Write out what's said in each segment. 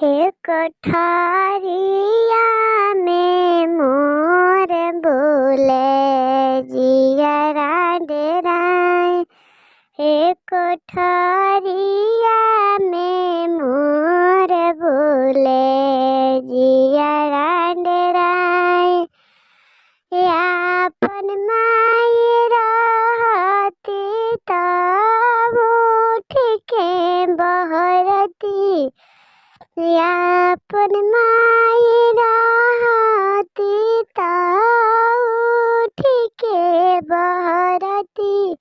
हे कोठारिया में मोर बोले जियरा डेराए। हे कोठारिया में मोर बोले जियरा डेराए। आपन माई रहती तब उठ के बहरती। आपन माई रहती उठ के बहरती।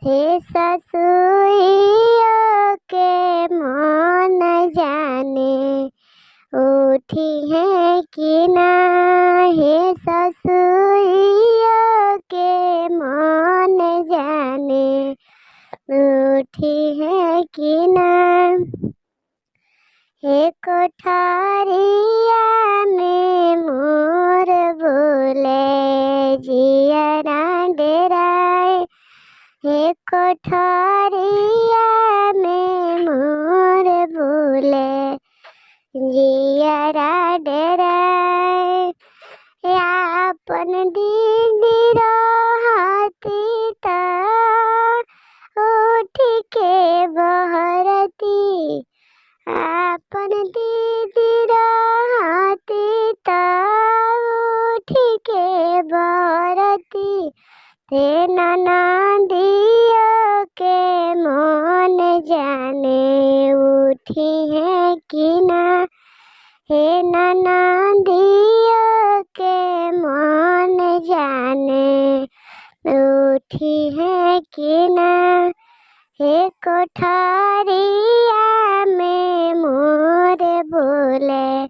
हे ससुइया के मन जाने उठी है कि ना। हे ससुइया के मन जाने उठी है कि ना। हे कोठारिया में मोर बोले जियरा डेराए। हे कोठारिया में मोर बोले जियरा डेराए। आपन दीदी रहती उठ के बहरती। आपन दीदी रहती उठ के बहरती। हे ननदिया के मन जाने उठी है कि ना। हे ननदिया के मन जाने उठी है कि ना। हे कोठारिया में मोर बोले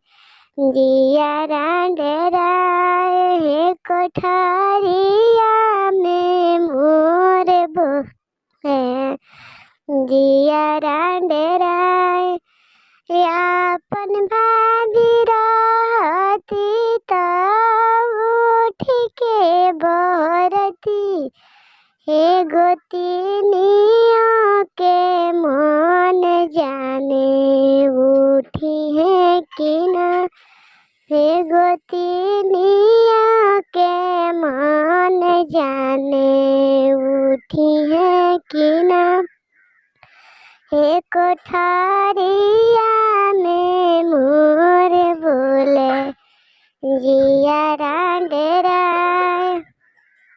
जियरा डेराए। हे कोठारिया में मोर बोले जियरा डेराए। आपन भाभी रहती उठ के बहरती। हे गोतिनिया के मन जाने उठी है कि ना। हे गोतिनिया के मन जाने उठी है कि ना। हे कोठारिया में मोर बोले जियरा डेराए।